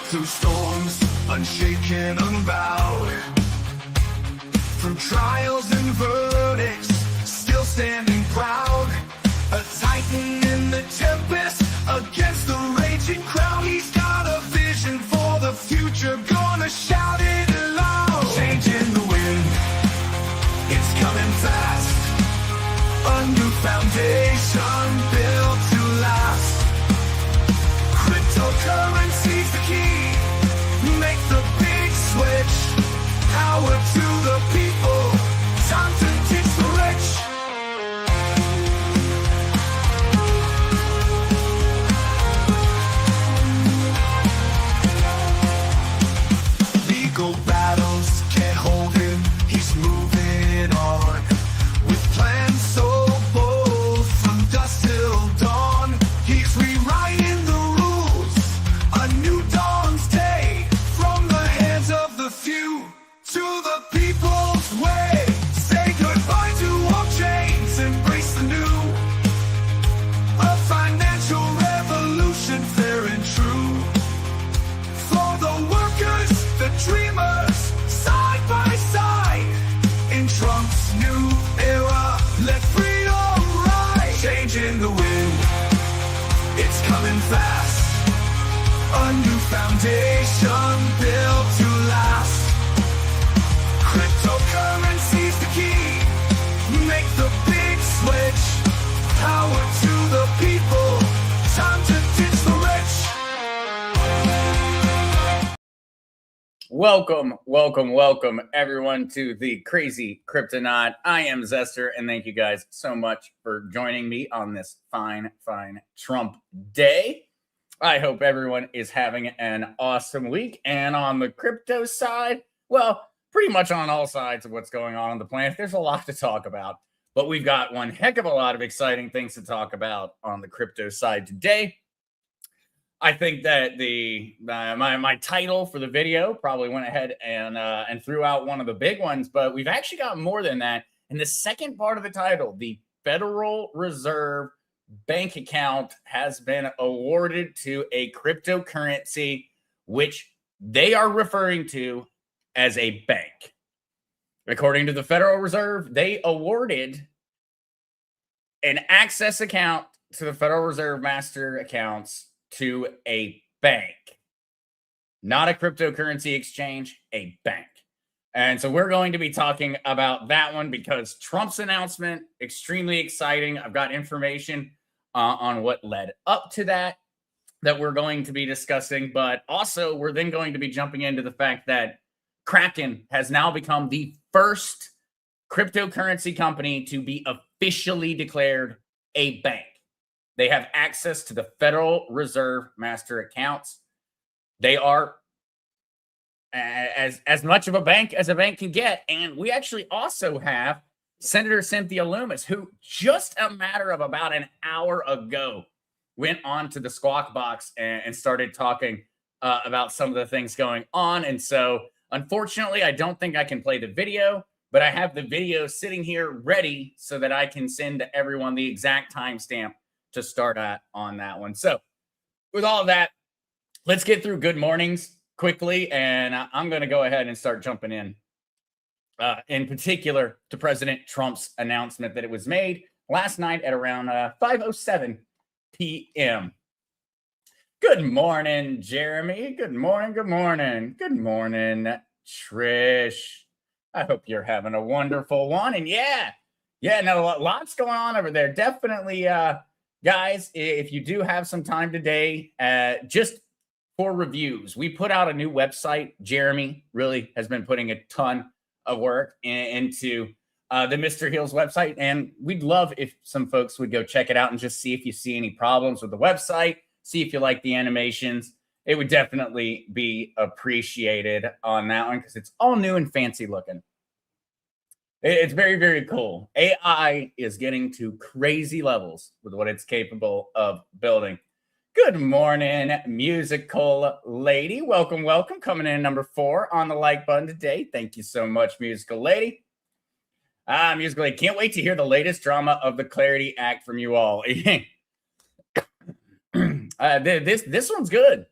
through storms, unshaken, unbowed. Through trials and verdicts, still standing proud. A titan in the tempest, against the raging crowd. He's got a vision for the future, gonna shout it loud. Changing the wind, it's coming fast. A new foundation built to last. Cryptocurrency's the key. Make the big switch. Power to the people. Time to teach the rich. Legal battles can't hold him. He's moving on with plans so bold. From dusk till dawn, he's rewriting the rules. A new dawn's day. From the hands of the few to the people's way. Say goodbye to all chains, embrace the new. A financial revolution, fair and true. For the workers, the dreamers, side by side. In Trump's new era, let freedom rise. Changing the wind, it's coming fast. A new foundation built to last. Cryptocurrency's the key. Make the big switch. Power to the people. Time to ditch the rich. Welcome, everyone, to the Crazy Kryptonaut. I am Zester, and thank you guys so much for joining me on this fine Trump day. I hope everyone is having an awesome week. And on the crypto side, well, pretty much on all sides of what's going on the planet, there's a lot to talk about. But we've got one heck of a lot of exciting things to talk about on the crypto side today. I think that my title for the video probably went ahead and threw out one of the big ones, but we've actually got more than that. In the second part of the title, the Federal Reserve bank account has been awarded to a cryptocurrency, which they are referring to as a bank. According to the Federal Reserve, they awarded an access account to the Federal Reserve master accounts to a bank, not a cryptocurrency exchange, a bank. And so we're going to be talking about that one because Trump's announcement, extremely exciting. I've got information on what led up to that we're going to be discussing, but also we're then going to be jumping into the fact that Kraken has now become the first cryptocurrency company to be officially declared a bank. They have access to the Federal Reserve master accounts. They are as much of a bank as a bank can get. And we actually also have Senator Cynthia Lummis, who just a matter of about an hour ago went on to the Squawk Box and started talking about some of the things going on. And so, unfortunately, I don't think I can play the video, but I have the video sitting here ready so that I can send to everyone the exact timestamp to start at on that one. So with all of that, let's get through good mornings quickly. And I'm going to go ahead and start jumping in particular to President Trump's announcement that it was made last night at around 5:07 p.m. Good morning, Jeremy. Good morning. Good morning, Trish. I hope you're having a wonderful one. And yeah, no, lots going on over there. Definitely, guys, if you do have some time today, just for reviews, we put out a new website. Jeremy really has been putting a ton of work into the Mr. Heals website. And we'd love if some folks would go check it out and just see if you see any problems with the website, see if you like the animations. It would definitely be appreciated on that one because it's all new and fancy looking. It's very cool. AI is getting to crazy levels with what it's capable of building. Good morning, musical lady. Welcome. Coming in number 4 on the like button today. Thank you so much, musical lady. Musical lady, can't wait to hear the latest drama of the Clarity Act from you all. This one's good.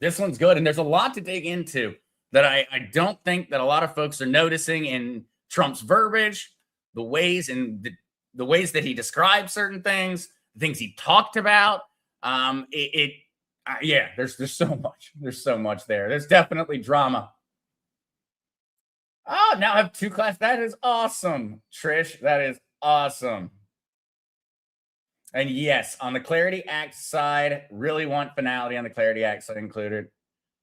This one's good, and there's a lot to dig into that I don't think that a lot of folks are noticing in Trump's verbiage, the ways and the ways that he describes certain things, the things he talked about. Yeah, there's so much. There's so much there. There's definitely drama. Oh, now I have two class. That is awesome, Trish. That is awesome. And yes, on the Clarity Act side, really want finality on the Clarity Act side included.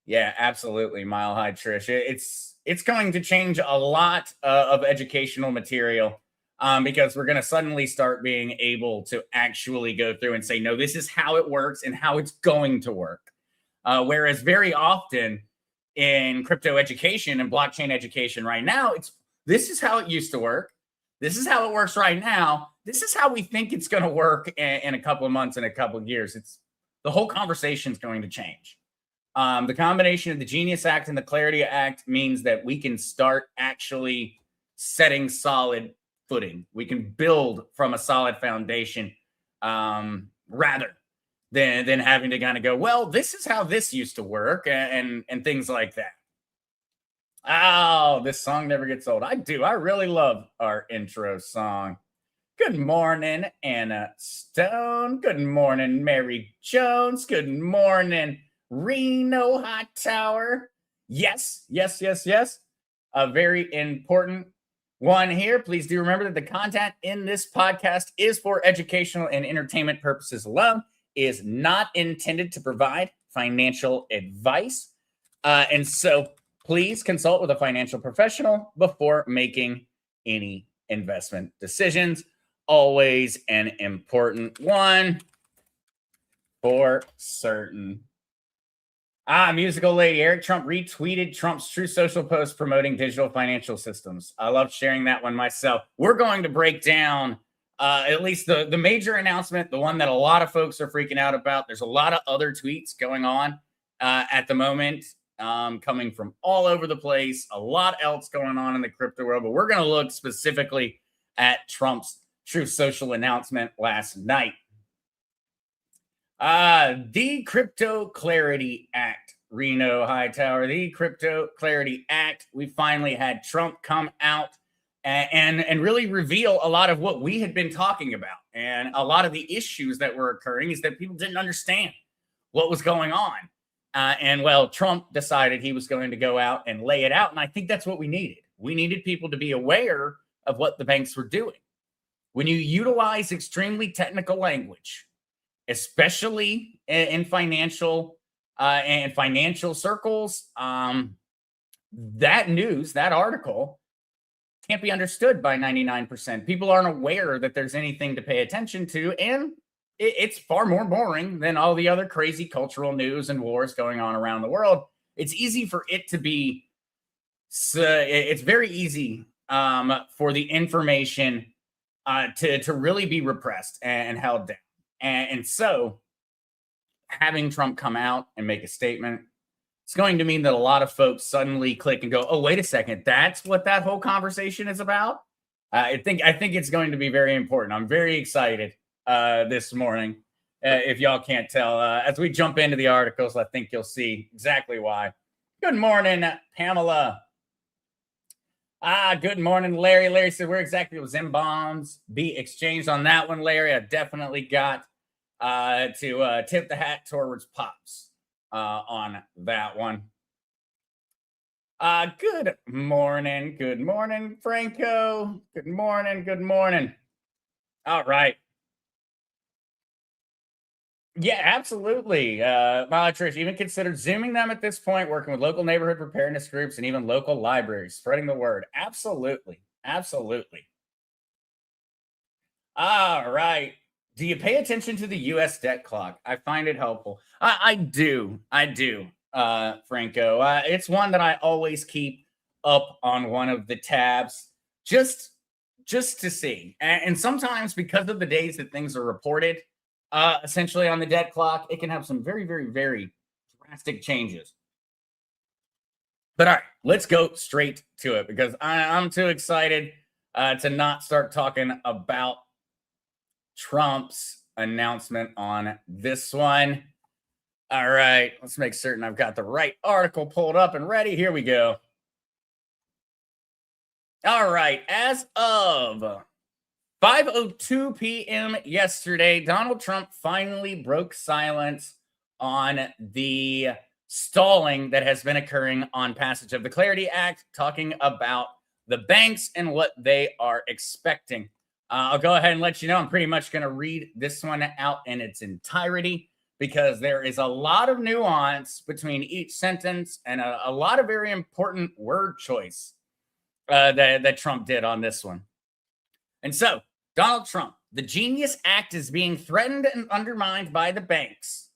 Yeah, absolutely, Mile High Trish. It's going to change a lot of educational material because we're going to suddenly start being able to actually go through and say, no, this is how it works and how it's going to work. Whereas very often in crypto education and blockchain education right now, this is how it used to work. This is how it works right now. This is how we think it's going to work in a couple of months, in a couple of years. The whole conversation is going to change. The combination of the Genius Act and the Clarity Act means that we can start actually setting solid footing. We can build from a solid foundation rather than having to kind of go, well, this is how this used to work and things like that. Oh, this song never gets old. I do. I really love our intro song. Good morning, Anna Stone. Good morning, Mary Jones. Good morning, Reno Hightower. Yes. A very important one here. Please do remember that the content in this podcast is for educational and entertainment purposes alone, is not intended to provide financial advice. And so please consult with a financial professional before making any investment decisions. Always an important one for certain. Musical lady. Eric Trump retweeted Trump's Truth Social post promoting digital financial systems. I love sharing that one myself. We're going to break down at least the major announcement, the one that a lot of folks are freaking out about. There's a lot of other tweets going on at the moment, coming from all over the place. A lot else going on in the crypto world, but we're going to look specifically at Trump's Truth Social announcement last night. The Crypto Clarity Act, Reno Hightower, the Crypto Clarity Act. We finally had Trump come out and really reveal a lot of what we had been talking about. And a lot of the issues that were occurring is that people didn't understand what was going on. And well, Trump decided he was going to go out and lay it out. And I think that's what we needed. We needed people to be aware of what the banks were doing. When you utilize extremely technical language, especially in financial circles, that news, that article can't be understood by 99%. People aren't aware that there's anything to pay attention to, and it's far more boring than all the other crazy cultural news and wars going on around the world. It's easy for it to be, it's very easy for the information to really be repressed and held down. And so having Trump come out and make a statement, it's going to mean that a lot of folks suddenly click and go, oh, wait a second, that's what that whole conversation is about? I think it's going to be very important. I'm very excited this morning, if y'all can't tell. As we jump into the articles, I think you'll see exactly why. Good morning, Pamela. Good morning, Larry. Larry said, where exactly will Zim bonds be exchanged on that one, Larry? I definitely got to tip the hat towards Pops on that one. Good morning, Franco. Good morning. All right. Yeah, absolutely. Trish even considered zooming them at this point, working with local neighborhood preparedness groups and even local libraries, spreading the word. Absolutely. All right. Do you pay attention to the U.S. debt clock? I find it helpful. I do, Franco. It's one that I always keep up on one of the tabs, just to see. And sometimes because of the days that things are reported, essentially on the debt clock, it can have some very, very, very drastic changes. But all right, let's go straight to it because I'm too excited to not start talking about Trump's announcement on this one. All right, let's make certain I've got the right article pulled up and ready. Here we go. All right, as of 5:02 p.m. yesterday, Donald Trump finally broke silence on the stalling that has been occurring on passage of the Clarity Act, talking about the banks and what they are expecting. I'll go ahead and let you know I'm pretty much going to read this one out in its entirety because there is a lot of nuance between each sentence and a lot of very important word choice that Trump did on this one. And so, Donald Trump, the Genius Act is being threatened and undermined by the banks.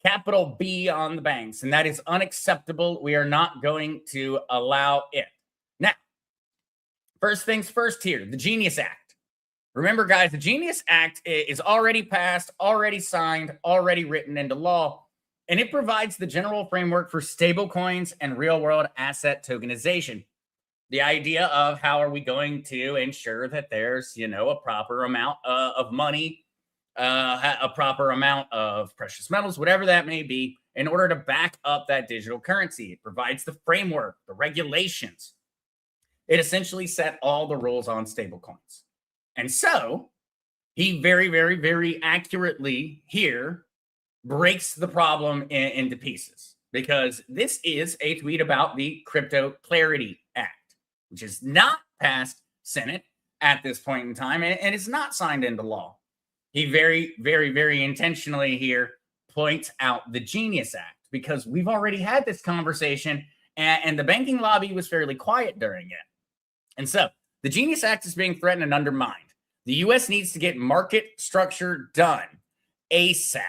Capital B on the banks. And that is unacceptable. We are not going to allow it. Now, first things first here, the Genius Act. Remember, guys, the Genius Act is already passed, already signed, already written into law, and it provides the general framework for stablecoins and real-world asset tokenization. The idea of how are we going to ensure that there's, a proper amount of money, a proper amount of precious metals, whatever that may be, in order to back up that digital currency. It provides the framework, the regulations. It essentially set all the rules on stablecoins. And so he very, very, very accurately here breaks the problem into pieces, because this is a tweet about the Crypto Clarity Act, which is not passed Senate at this point in time, and it's not signed into law. He very, very, very intentionally here points out the Genius Act, because we've already had this conversation, and the banking lobby was fairly quiet during it. And so the Genius Act is being threatened and undermined. The U.S. needs to get market structure done ASAP.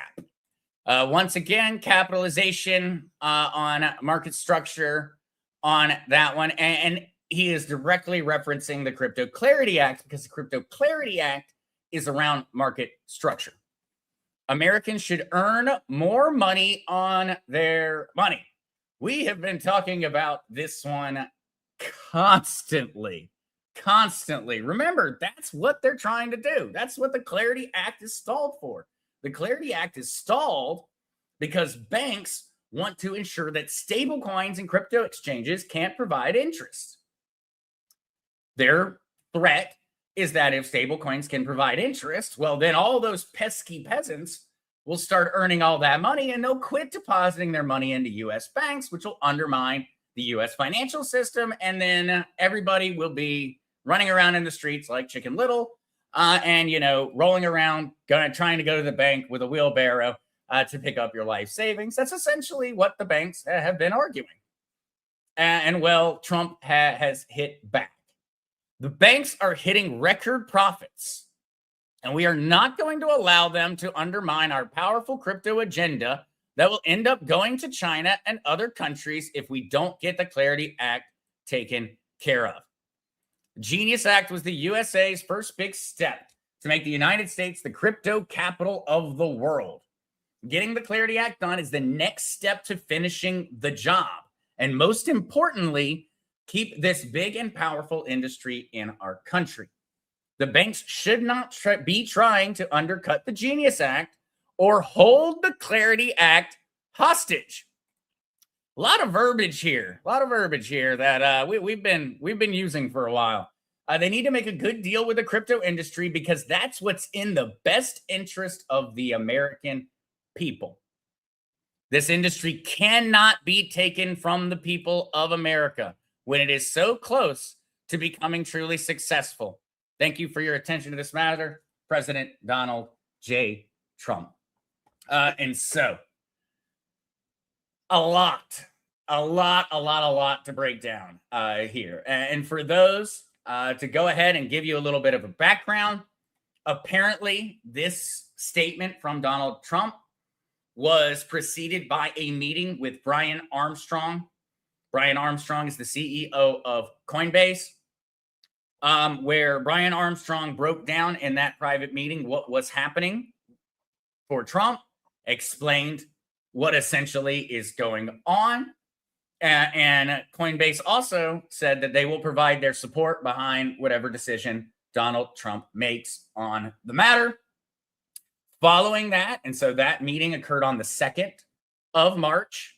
Once again, capitalization on market structure on that one. And he is directly referencing the Crypto Clarity Act, because the Crypto Clarity Act is around market structure. Americans should earn more money on their money. We have been talking about this one constantly. Remember, that's what they're trying to do. That's what the Clarity Act is stalled for. The Clarity Act is stalled because banks want to ensure that stable coins and crypto exchanges can't provide interest. Their threat is that if stable coins can provide interest, well, then all those pesky peasants will start earning all that money, and they'll quit depositing their money into U.S. banks, which will undermine the U.S. financial system. And then everybody will be running around in the streets like Chicken Little and, rolling around, trying to go to the bank with a wheelbarrow to pick up your life savings. That's essentially what the banks have been arguing. And well, Trump has hit back. The banks are hitting record profits, and we are not going to allow them to undermine our powerful crypto agenda that will end up going to China and other countries if we don't get the Clarity Act taken care of. The Genius Act was the USA's first big step to make the United States the crypto capital of the world. Getting the Clarity Act done is the next step to finishing the job. And most importantly, keep this big and powerful industry in our country. The banks should not be trying to undercut the Genius Act or hold the Clarity Act hostage. A lot of verbiage here that we've been using for a while. They need to make a good deal with the crypto industry, because that's what's in the best interest of the American people. This industry cannot be taken from the people of America when it is so close to becoming truly successful. Thank you for your attention to this matter, President Donald J. Trump. And so, a lot to break down here. And for those to go ahead and give you a little bit of a background, apparently this statement from Donald Trump was preceded by a meeting with Brian Armstrong. Brian Armstrong is the CEO of Coinbase, where Brian Armstrong broke down in that private meeting what was happening for Trump, explained what essentially is going on. And Coinbase also said that they will provide their support behind whatever decision Donald Trump makes on the matter. Following that, and so that meeting occurred on the 2nd of March.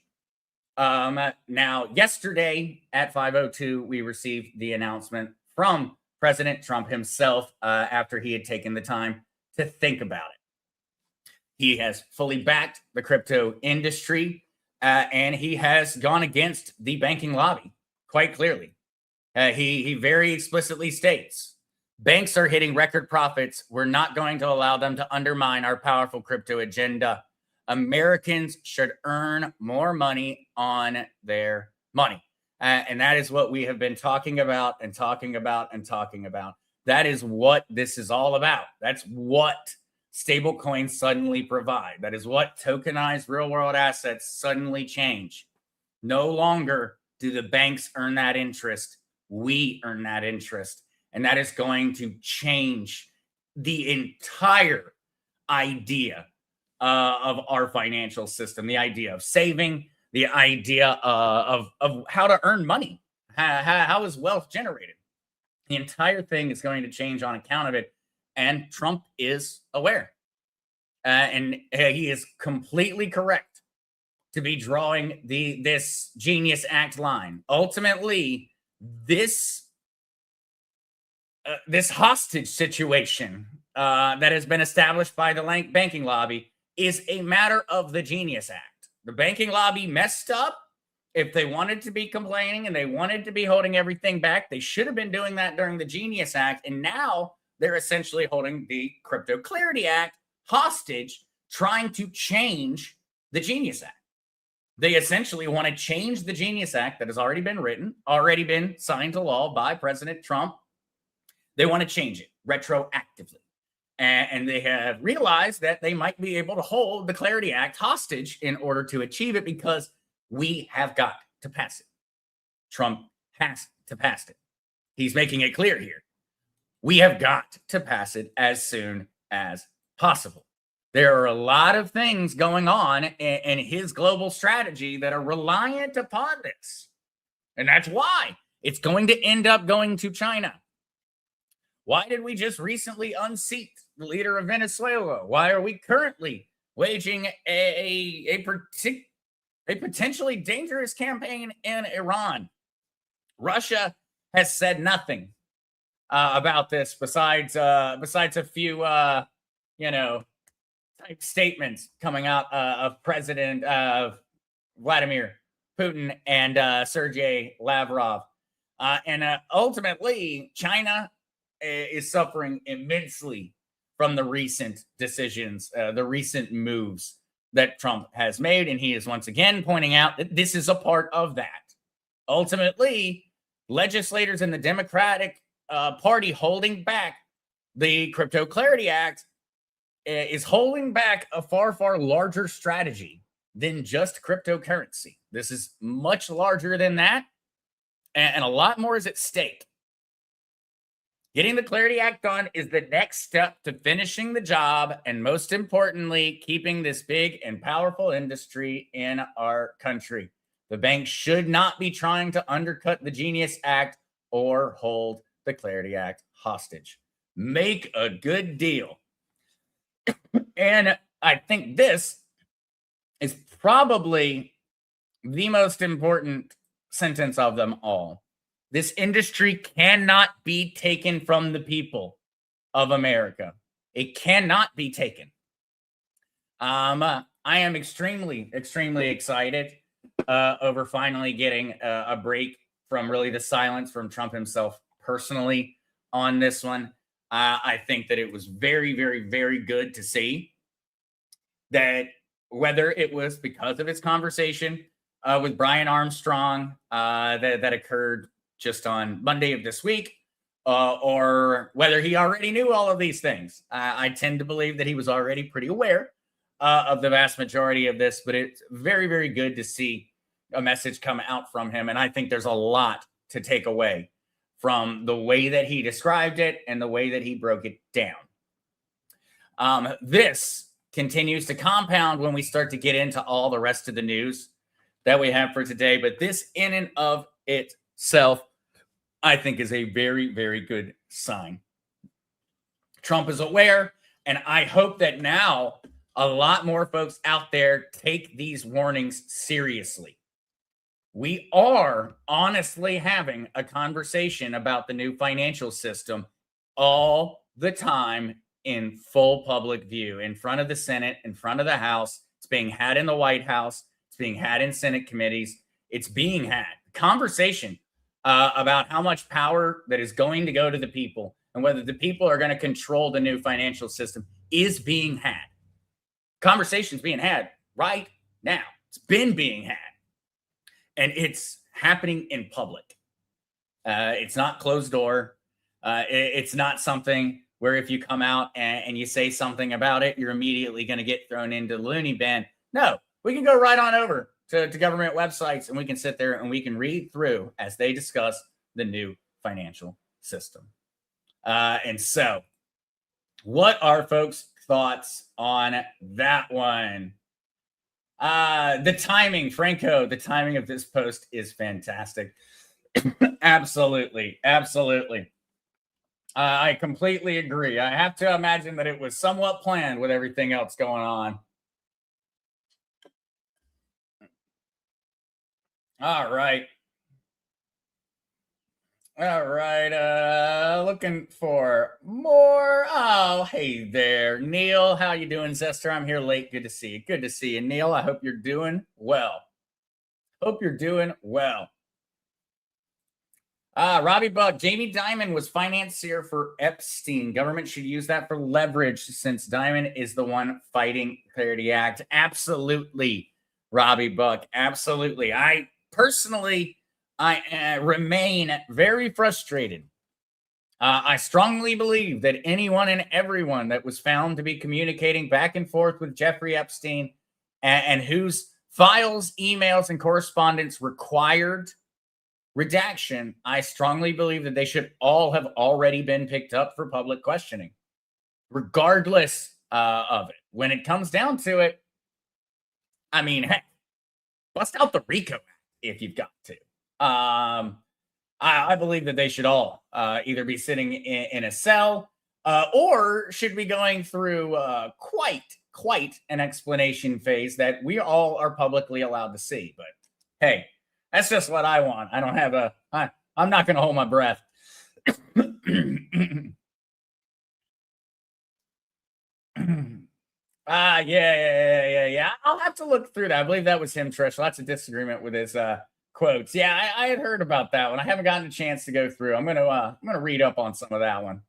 Now, yesterday at 5:02, we received the announcement from President Trump himself after he had taken the time to think about it. He has fully backed the crypto industry, and he has gone against the banking lobby quite clearly. He very explicitly states, banks are hitting record profits. We're not going to allow them to undermine our powerful crypto agenda. Americans should earn more money on their money. And that is what we have been talking about and talking about and talking about. That is what this is all about. That's what stablecoins suddenly provide. That is what tokenized real world assets suddenly change. No longer do the banks earn that interest. We earn that interest. And that is going to change the entire idea of our financial system, the idea of saving, the idea of how to earn money, how is wealth generated. The entire thing is going to change on account of it. And Trump is aware. And he is completely correct to be drawing this Genius Act line. Ultimately, this hostage situation that has been established by the banking lobby is a matter of the Genius Act. The banking lobby messed up. If they wanted to be complaining and they wanted to be holding everything back, they should have been doing that during the Genius Act. And now they're essentially holding the Crypto Clarity Act hostage, trying to change the Genius Act. They essentially want to change the Genius Act that has already been written, already been signed to law by President Trump. They want to change it retroactively. And they have realized that they might be able to hold the Clarity Act hostage in order to achieve it, because we have got to pass it. Trump has to pass it. He's making it clear here. We have got to pass it as soon as possible. There are a lot of things going on in his global strategy that are reliant upon this. And that's why it's going to end up going to China. Why did we just recently unseat the leader of Venezuela? Why are we currently waging a potentially dangerous campaign in Iran? Russia has said nothing about this besides a few type statements coming out of President Vladimir Putin and Sergei Lavrov. And ultimately, China is suffering immensely from the recent decisions, the recent moves that Trump has made. And he is once again pointing out that this is a part of that. Ultimately, legislators in the Democratic Party holding back the Crypto Clarity Act is holding back a far, far larger strategy than just cryptocurrency. This is much larger than that, and a lot more is at stake. Getting the Clarity Act done is the next step to finishing the job, and most importantly, keeping this big and powerful industry in our country. The bank should not be trying to undercut the Genius Act or hold the Clarity Act hostage. Make a good deal. And I think this is probably the most important sentence of them all. This industry cannot be taken from the people of America. It cannot be taken. I am extremely, extremely excited over finally getting a break from really the silence from Trump himself personally on this one. I think that it was very, very, very good to see that, whether it was because of his conversation with Brian Armstrong that occurred just on Monday of this week, or whether he already knew all of these things. I tend to believe that he was already pretty aware of the vast majority of this, but it's very, very good to see a message come out from him. And I think there's a lot to take away from the way that he described it and the way that he broke it down. This continues to compound when we start to get into all the rest of the news that we have for today. But this in and of itself, I think, is a very, very good sign. Trump is aware, and I hope that now a lot more folks out there take these warnings seriously. We are honestly having a conversation about the new financial system all the time in full public view, in front of the Senate, in front of the House. It's being had in the White House. It's being had in Senate committees. It's being had. Conversation about how much power that is going to go to the people and whether the people are going to control the new financial system is being had. Conversations being had right now. It's been being had. And it's happening in public. It's not closed door. It's not something where if you come out and you say something about it, you're immediately going to get thrown into the loony bin. No, we can go right on over to government websites and we can sit there and we can read through as they discuss the new financial system. And so, what are folks' thoughts on that one? The timing, Franco, the timing of this post is fantastic. Absolutely. I completely agree. I have to imagine that it was somewhat planned with everything else going on. All right. Looking for more. Oh, hey there, Neil. How you doing, Zester? I'm here late. Good to see you. Good to see you, Neil. I hope you're doing well. Robbie Buck, Jamie Dimon was financier for Epstein. Government should use that for leverage since Dimon is the one fighting Clarity Act. Absolutely, Robbie Buck. Absolutely. I personally remain very frustrated. I strongly believe that anyone and everyone that was found to be communicating back and forth with Jeffrey Epstein and whose files, emails, and correspondence required redaction, I strongly believe that they should all have already been picked up for public questioning, regardless of it. When it comes down to it, I mean, heck, bust out the RICO Act if you've got to. I believe that they should all either be sitting in a cell or should be going through quite an explanation phase that we all are publicly allowed to see. But hey, that's just what I want. I don't have I'm not going to hold my breath. Yeah. I'll have to look through that. I believe that was him, Trish. Lots of disagreement with his quotes. Yeah, I had heard about that one. I haven't gotten a chance to go through. I'm gonna read up on some of that one.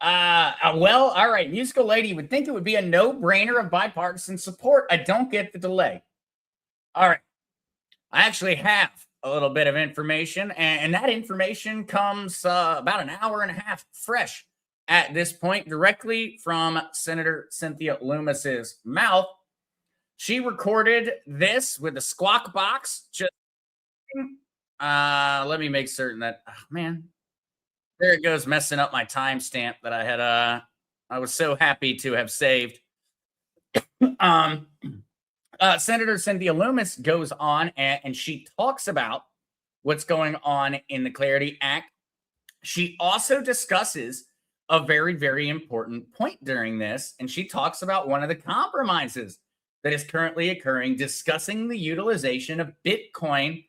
Well, all right. Musical Lady, you would think it would be a no-brainer of bipartisan support. I don't get the delay. All right. I actually have a little bit of information, and that information comes about an hour and a half fresh at this point, directly from Senator Cynthia Lummis's mouth. She recorded this with a squawk box. Just let me make certain that, man, there it goes, messing up my timestamp that I had. I was so happy to have saved. Senator Cynthia Lummis goes on and she talks about what's going on in the Clarity Act. She also discusses a very, very important point during this, and she talks about one of the compromises that is currently occurring, discussing the utilization of Bitcoin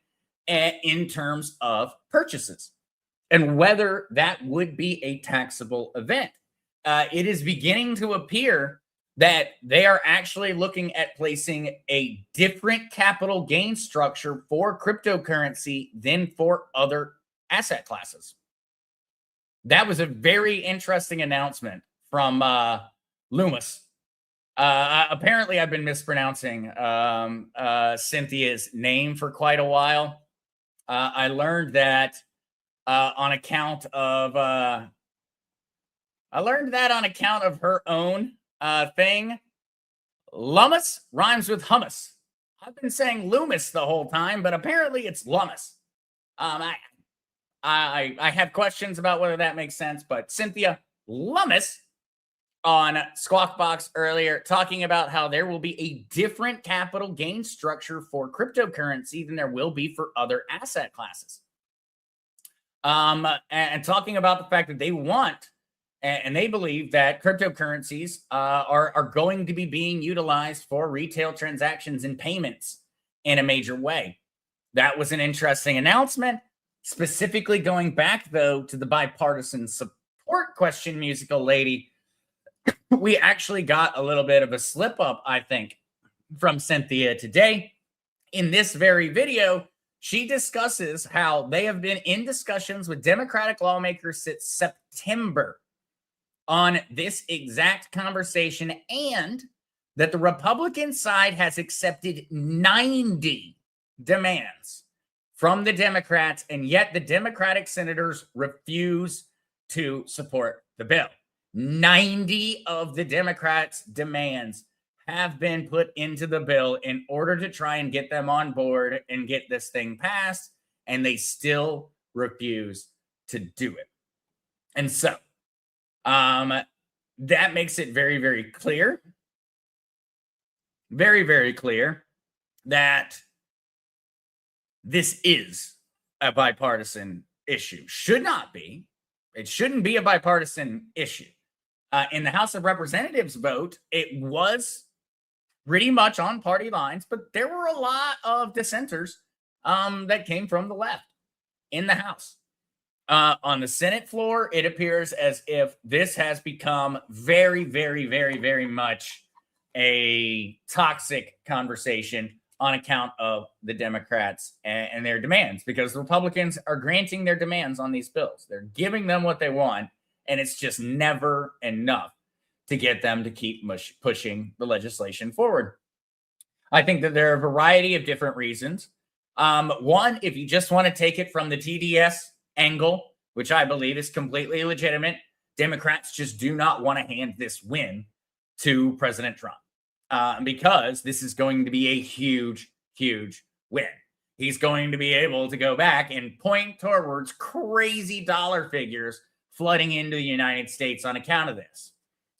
in terms of purchases and whether that would be a taxable event. It is beginning to appear that they are actually looking at placing a different capital gain structure for cryptocurrency than for other asset classes. That was a very interesting announcement from Lummis. Apparently, I've been mispronouncing Cynthia's name for quite a while. I learned that on account of her own thing. Lummis rhymes with hummus. I've been saying Lummis the whole time, but apparently it's Lummis. I have questions about whether that makes sense, but Cynthia Lummis on Squawk Box earlier talking about how there will be a different capital gain structure for cryptocurrency than there will be for other asset classes. And talking about the fact that they want and they believe that cryptocurrencies are going to be being utilized for retail transactions and payments in a major way. That was an interesting announcement, specifically going back, though, to the bipartisan support question, musical lady. We actually got a little bit of a slip up, I think, from Cynthia today. In this very video, she discusses how they have been in discussions with Democratic lawmakers since September on this exact conversation, and that the Republican side has accepted 90 demands from the Democrats, and yet the Democratic senators refuse to support the bill. 90 of the Democrats' demands have been put into the bill in order to try and get them on board and get this thing passed, and they still refuse to do it. And so that makes it very, very clear, very, very clear that this is a bipartisan issue. Should not be. It shouldn't be a bipartisan issue. In the House of Representatives vote, it was pretty much on party lines, but there were a lot of dissenters that came from the left in the House. On the Senate floor, it appears as if this has become very, very, very, very much a toxic conversation on account of the Democrats and their demands, because the Republicans are granting their demands on these bills. They're giving them what they want, and it's just never enough to get them to keep pushing the legislation forward. I think that there are a variety of different reasons. One, if you just want to take it from the TDS angle, which I believe is completely legitimate, Democrats just do not want to hand this win to President Trump because this is going to be a huge, huge win. He's going to be able to go back and point towards crazy dollar figures flooding into the United States on account of this.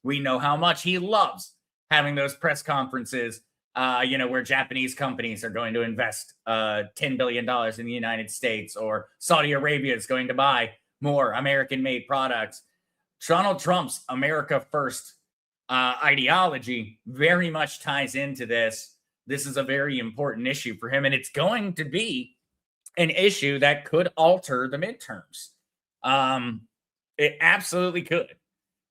We know how much he loves having those press conferences, where Japanese companies are going to invest $10 billion in the United States, or Saudi Arabia is going to buy more American-made products. Donald Trump's America First ideology very much ties into this. This is a very important issue for him, and it's going to be an issue that could alter the midterms. It absolutely could,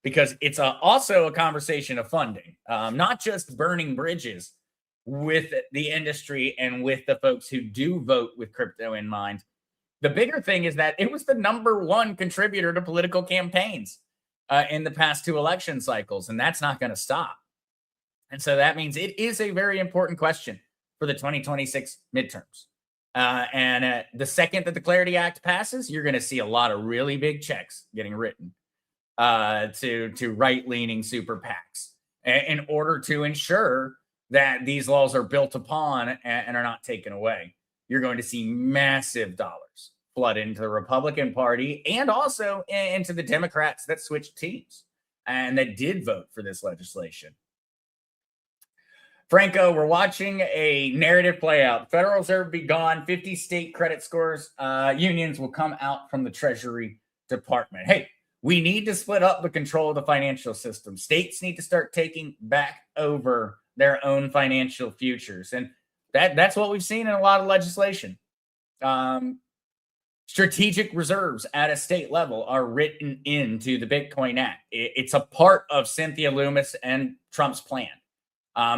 because it's also a conversation of funding, not just burning bridges with the industry and with the folks who do vote with crypto in mind. The bigger thing is that it was the number one contributor to political campaigns in the past two election cycles, and that's not going to stop. And so that means it is a very important question for the 2026 midterms. And the second that the Clarity Act passes, you're going to see a lot of really big checks getting written to right-leaning super PACs in order to ensure that these laws are built upon and are not taken away. You're going to see massive dollars flood into the Republican Party and also into the Democrats that switched teams and that did vote for this legislation. Franco, we're watching a narrative play out. Federal Reserve be gone. 50 state credit scores unions will come out from the Treasury Department. Hey, we need to split up the control of the financial system. States need to start taking back over their own financial futures. And that's what we've seen in a lot of legislation. Strategic reserves at a state level are written into the Bitcoin Act. It's a part of Cynthia Lummis and Trump's plan.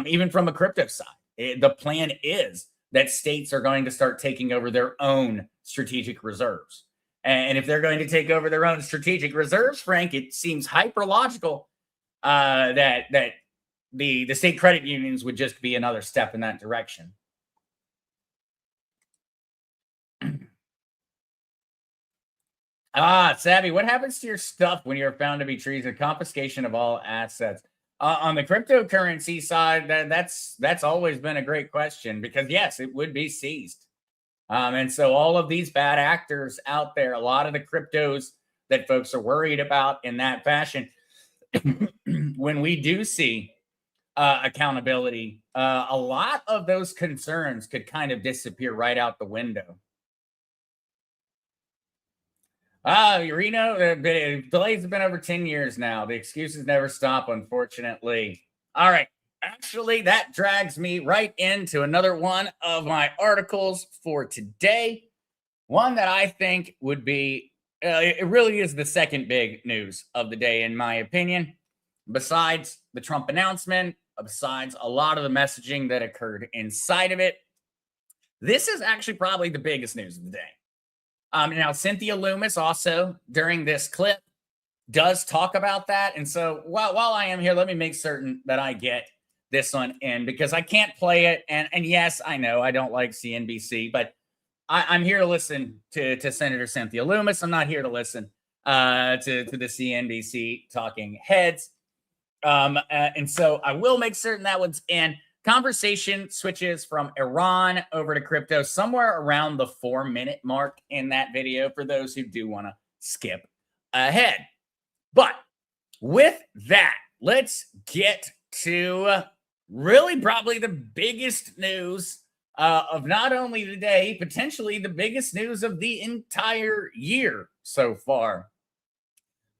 Even from a crypto side, the plan is that states are going to start taking over their own strategic reserves. And if they're going to take over their own strategic reserves, Frank, it seems hyper logical that the state credit unions would just be another step in that direction. Savvy, what happens to your stuff when you're found to be treason? Confiscation of all assets. On the cryptocurrency side, that's always been a great question, because yes, it would be seized. And so all of these bad actors out there, a lot of the cryptos that folks are worried about in that fashion, when we do see accountability, a lot of those concerns could kind of disappear right out the window. Reno, the delays have been over 10 years now. The excuses never stop, unfortunately. All right. Actually, that drags me right into another one of my articles for today. One that I think would be, it really is the second big news of the day, in my opinion, besides the Trump announcement, besides a lot of the messaging that occurred inside of it. This is actually probably the biggest news of the day. Now, Cynthia Lummis also during this clip does talk about that. And so while I am here, let me make certain that I get this one in because I can't play it. And yes, I know I don't like CNBC, but I'm here to listen to Senator Cynthia Lummis. I'm not here to listen to the CNBC talking heads. And so I will make certain that one's in. Conversation switches from Iran over to crypto somewhere around the 4-minute mark in that video for those who do want to skip ahead. But with that, let's get to really probably the biggest news of not only the day, potentially the biggest news of the entire year so far.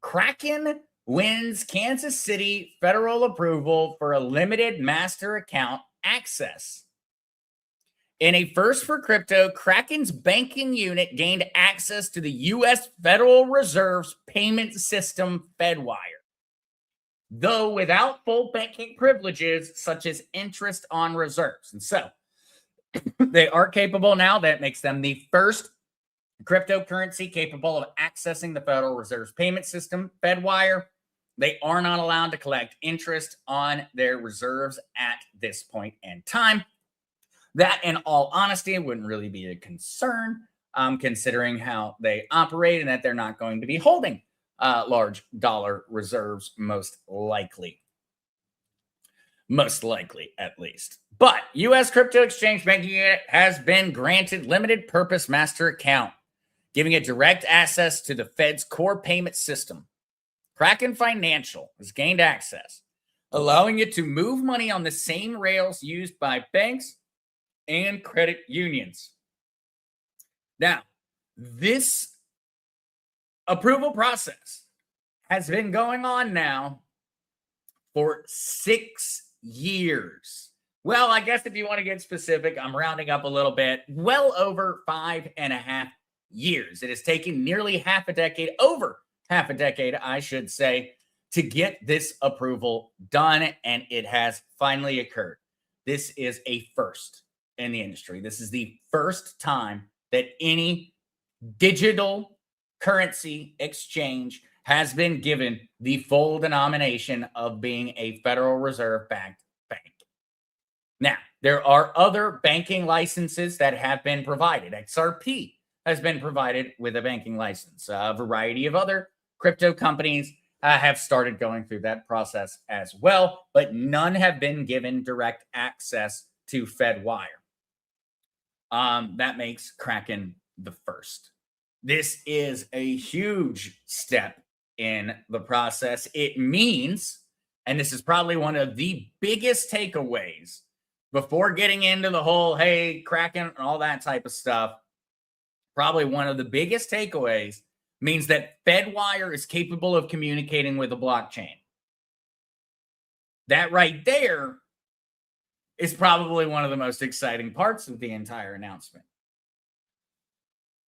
Kraken wins Kansas City federal approval for a limited master account access. In a first for crypto, Kraken's banking unit gained access to the U.S. Federal Reserve's payment system, Fedwire, though without full banking privileges such as interest on reserves. And so they are capable now. That makes them the first cryptocurrency capable of accessing the Federal Reserve's payment system, Fedwire. They are not allowed to collect interest on their reserves at this point in time. That, in all honesty, wouldn't really be a concern, considering how they operate and that they're not going to be holding large dollar reserves, most likely. Most likely, at least. But U.S. crypto exchange banking unit has been granted limited purpose master account, giving it direct access to the Fed's core payment system. Kraken Financial has gained access, allowing it to move money on the same rails used by banks and credit unions. Now, this approval process has been going on now for 6 years. Well, I guess if you want to get specific, I'm rounding up a little bit, well over 5.5 years. It has taken nearly half a decade, over half a decade, I should say, to get this approval done, and it has finally occurred. This is a first in the industry. This is the first time that any digital currency exchange has been given the full denomination of being a Federal Reserve-backed bank. Now, there are other banking licenses that have been provided. XRP has been provided with a banking license. A variety of other crypto companies have started going through that process as well, but none have been given direct access to Fedwire. That makes Kraken the first. This is a huge step in the process. It means, and this is probably one of the biggest takeaways before getting into the whole, hey, Kraken and all that type of stuff, probably one of the biggest takeaways means that Fedwire is capable of communicating with a blockchain. That right there is probably one of the most exciting parts of the entire announcement.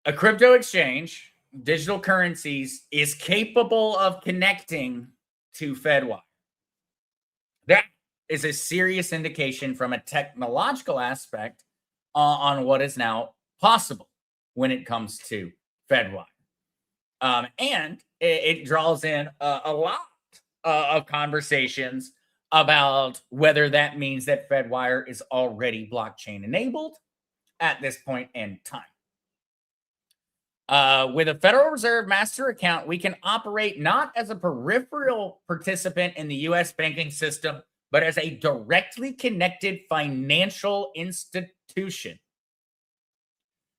A crypto exchange, digital currencies, is capable of connecting to Fedwire. That is a serious indication from a technological aspect on what is now possible when it comes to Fedwire. And it draws in a lot of conversations about whether that means that Fedwire is already blockchain enabled at this point in time. With a Federal Reserve master account, we can operate not as a peripheral participant in the U.S. banking system, but as a directly connected financial institution.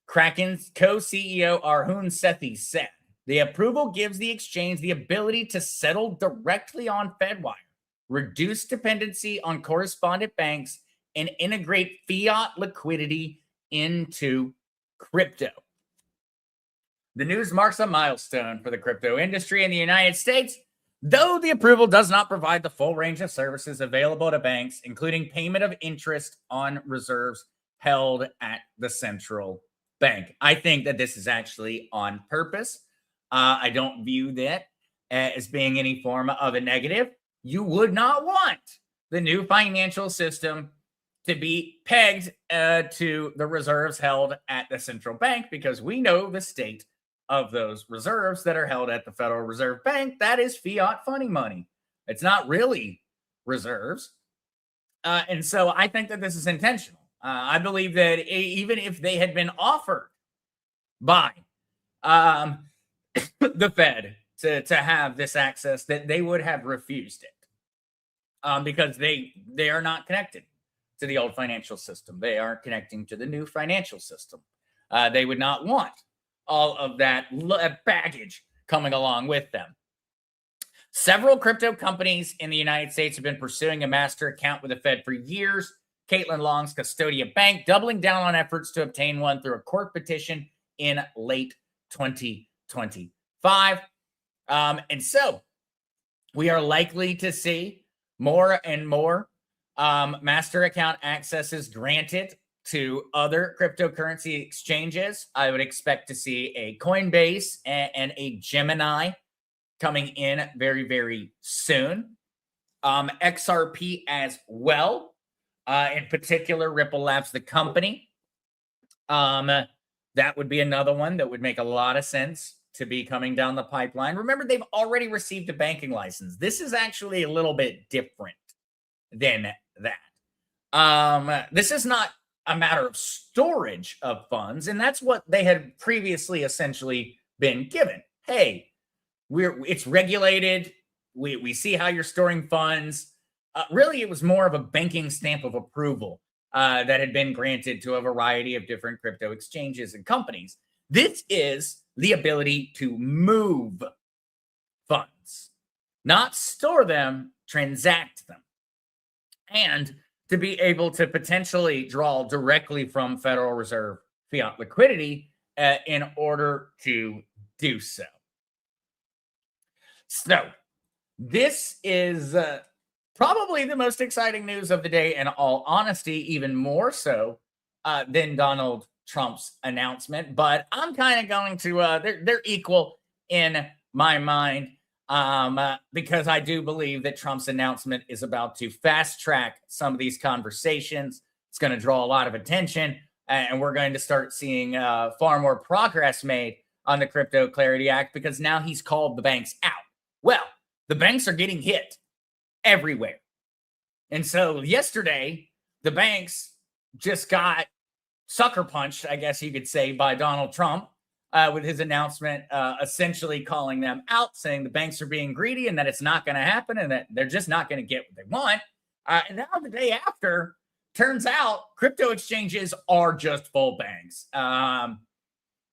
Kraken's co-CEO Arjun Sethi said, the approval gives the exchange the ability to settle directly on Fedwire, reduce dependency on correspondent banks, and integrate fiat liquidity into crypto. The news marks a milestone for the crypto industry in the United States, though the approval does not provide the full range of services available to banks, including payment of interest on reserves held at the central bank. I think that this is actually on purpose. I don't view that as being any form of a negative. You would not want the new financial system to be pegged to the reserves held at the central bank, because we know the state of those reserves that are held at the Federal Reserve Bank. That is fiat funny money. It's not really reserves. And so I think that this is intentional. I believe that even if they had been offered by the Fed to have this access, that they would have refused it, because they are not connected to the old financial system. They are connecting to the new financial system. They would not want all of that baggage coming along with them. Several crypto companies in the United States have been pursuing a master account with the Fed for years. Caitlin Long's Custodia Bank doubling down on efforts to obtain one through a court petition in late 2025. And so we are likely to see more and more master account accesses granted to other cryptocurrency exchanges. I would expect to see a Coinbase and a Gemini coming in very, very soon. XRP as well. In particular, Ripple Labs, the company. That would be another one that would make a lot of sense to be coming down the pipeline. Remember, they've already received a banking license. This is actually a little bit different than that. This is not a matter of storage of funds, and that's what they had previously essentially been given. Hey, it's regulated. We see how you're storing funds. Really, it was more of a banking stamp of approval that had been granted to a variety of different crypto exchanges and companies. This is the ability to move funds, not store them, transact them, and to be able to potentially draw directly from Federal Reserve fiat liquidity in order to do so. So this is probably the most exciting news of the day, in all honesty, even more so than Donald Trump's announcement. But I'm kind of going to, they're equal in my mind, because I do believe that Trump's announcement is about to fast track some of these conversations. It's going to draw a lot of attention, and we're going to start seeing far more progress made on the Crypto Clarity Act, because now he's called the banks out. Well, the banks are getting hit everywhere. And so yesterday, the banks just got sucker punched, I guess you could say, by Donald Trump with his announcement, essentially calling them out, saying the banks are being greedy and that it's not going to happen and that they're just not going to get what they want. And now the day after, turns out crypto exchanges are just full banks.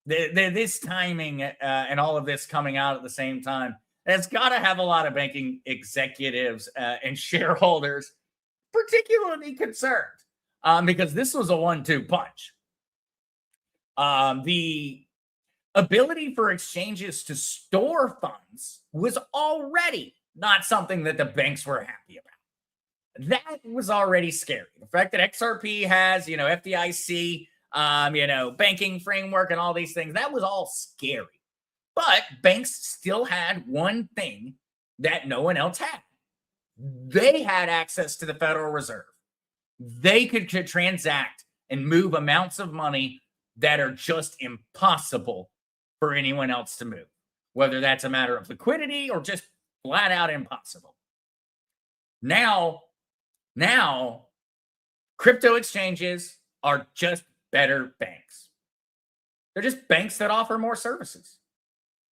This timing and all of this coming out at the same time has got to have a lot of banking executives and shareholders particularly concerned, because this was a 1-2 punch. The ability for exchanges to store funds was already not something that the banks were happy about. That was already scary. The fact that XRP has, FDIC, banking framework and all these things, that was all scary. But banks still had one thing that no one else had. They had access to the Federal Reserve. They could transact and move amounts of money that are just impossible for anyone else to move, whether that's a matter of liquidity or just flat out impossible. Now, crypto exchanges are just better banks. They're just banks that offer more services.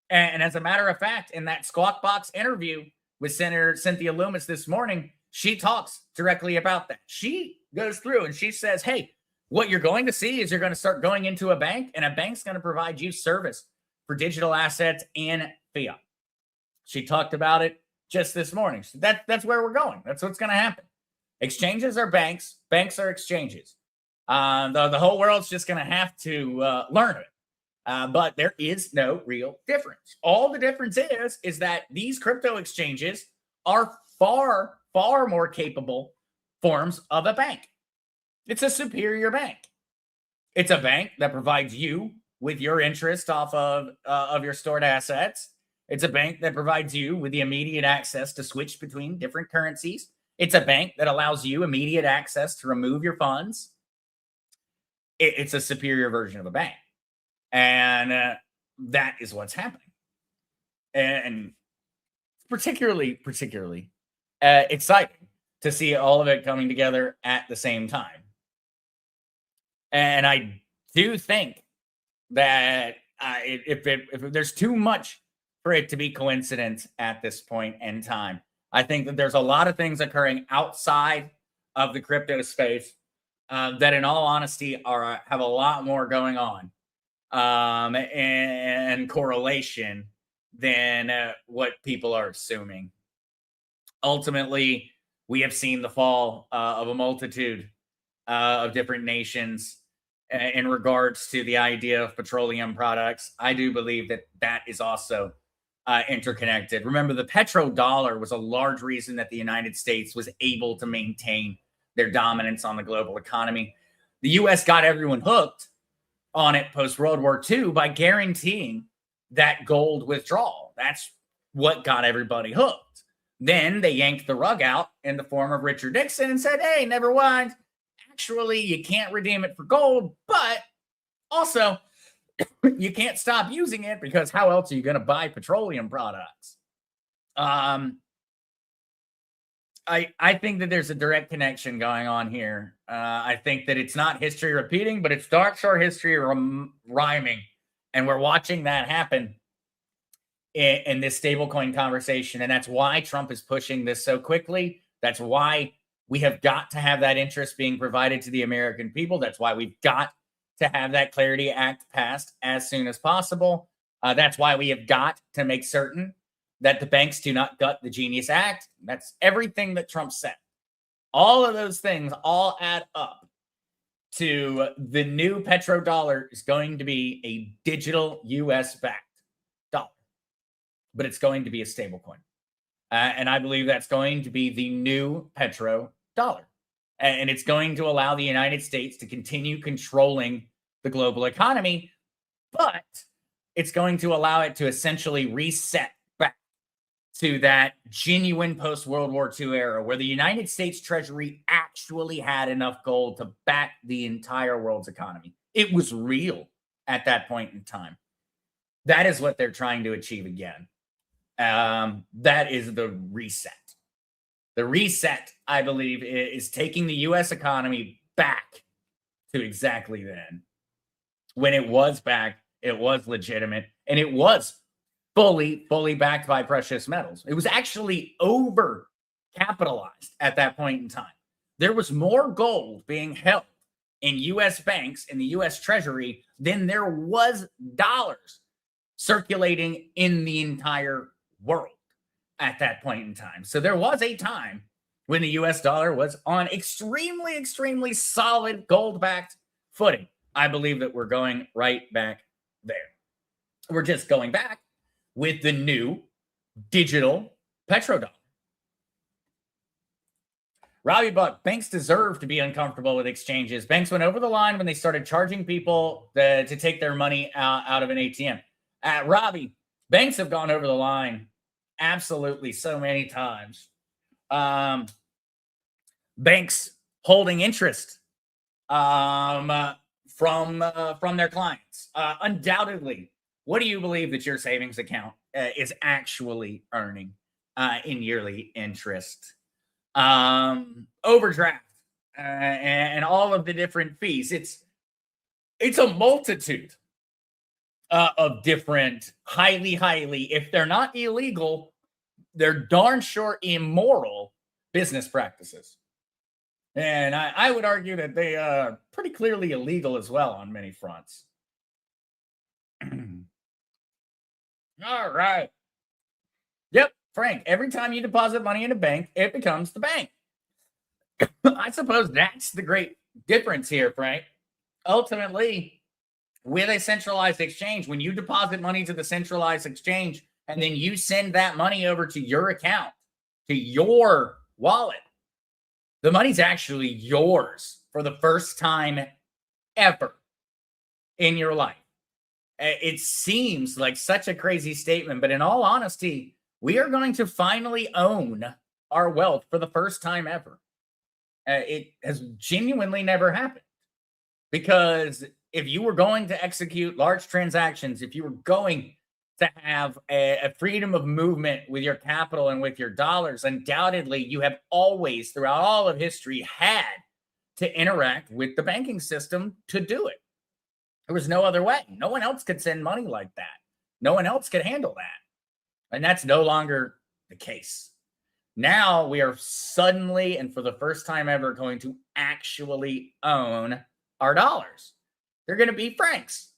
And as a matter of fact, in that Squawk Box interview with Senator Cynthia Lummis this morning, she talks directly about that. She goes through and she says, hey, what you're going to see is you're going to start going into a bank, and a bank's going to provide you service for digital assets and fiat. She talked about it just this morning. So that's where we're going. That's what's going to happen. Exchanges are banks. Banks are exchanges. The whole world's just going to have to learn it. But there is no real difference. All the difference is that these crypto exchanges are far, far more capable forms of a bank. It's a superior bank. It's a bank that provides you with your interest off of your stored assets. It's a bank that provides you with the immediate access to switch between different currencies. It's a bank that allows you immediate access to remove your funds. It's a superior version of a bank. And that is what's happening. And particularly exciting to see all of it coming together at the same time. And I do think that if there's too much for it to be coincidence at this point in time, I think that there's a lot of things occurring outside of the crypto space that, in all honesty, have a lot more going on and correlation than what people are assuming. Ultimately, we have seen the fall of a multitude of different nations in regards to the idea of petroleum products. I do believe that that is also interconnected. Remember, the petrodollar was a large reason that the United States was able to maintain their dominance on the global economy. The US got everyone hooked on it post World War II by guaranteeing that gold withdrawal. That's what got everybody hooked. Then they yanked the rug out in the form of Richard Nixon and said, hey, never mind. Actually, you can't redeem it for gold, but also you can't stop using it because how else are you going to buy petroleum products? I think that there's a direct connection going on here. I think that it's not history repeating, but it's dark short history rhyming. And we're watching that happen in this stablecoin conversation. And that's why Trump is pushing this so quickly. That's why we have got to have that interest being provided to the American people. That's why we've got to have that Clarity Act passed as soon as possible. That's why we have got to make certain that the banks do not gut the Genius Act. That's everything that Trump said. All of those things all add up to the new petrodollar is going to be a digital US-backed dollar, but it's going to be a stable coin. And I believe that's going to be the new petrodollar. And it's going to allow the United States to continue controlling the global economy, but it's going to allow it to essentially reset back to that genuine post-World War II era where the United States Treasury actually had enough gold to back the entire world's economy. It was real at that point in time. That is what they're trying to achieve again. That is the reset. The reset, I believe, is taking the U.S. economy back to exactly then. When it was back, it was legitimate, and it was fully backed by precious metals. It was actually over capitalized at that point in time. There was more gold being held in U.S. banks in the U.S. Treasury than there was dollars circulating in the entire world at that point in time. So there was a time when the US dollar was on extremely solid gold-backed footing. I believe that we're going right back there. We're just going back with the new digital petrodollar. Robbie Buck, banks deserve to be uncomfortable with exchanges. Banks went over the line when they started charging people to take their money out of an ATM. Robbie, banks have gone over the line absolutely so many times. Banks holding interest from their clients. Undoubtedly, what do you believe that your savings account is actually earning in yearly interest? Overdraft and all of the different fees. It's a multitude of different highly, if they're not illegal, they're darn sure immoral business practices. And I would argue that they are pretty clearly illegal as well on many fronts. All right. Yep, Frank, every time you deposit money in a bank, it becomes the bank. I suppose that's the great difference here, Frank. Ultimately, with a centralized exchange, when you deposit money to the centralized exchange and then you send that money over to your account, to your wallet, the money's actually yours for the first time ever in your life. It seems like such a crazy statement, but in all honesty, we are going to finally own our wealth for the first time ever. It has genuinely never happened, because if you were going to execute large transactions, if you were going to have a freedom of movement with your capital and with your dollars, undoubtedly you have always, throughout all of history, had to interact with the banking system to do it. There was no other way. No one else could send money like that. No one else could handle that. And that's no longer the case. Now we are suddenly, and for the first time ever, going to actually own our dollars. They're going to be francs.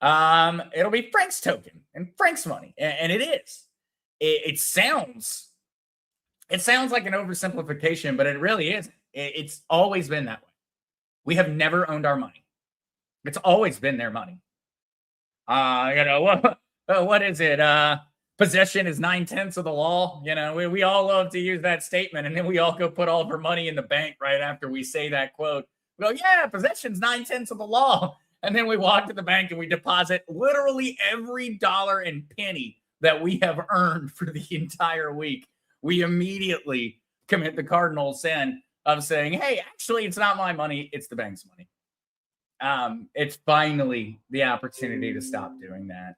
It'll be Frank's token and Frank's money. And it is. It sounds like an oversimplification, but it really isn't. It's always been that way. We have never owned our money. It's always been their money. What is it? Possession is 9/10 of the law. We all love to use that statement, and then we all go put all of our money in the bank right after we say that quote. We go, yeah, possession's 9/10 of the law. And then we walk to the bank and we deposit literally every dollar and penny that we have earned for the entire week. We immediately commit the cardinal sin of saying, hey, actually, it's not my money. It's the bank's money. It's finally the opportunity to stop doing that.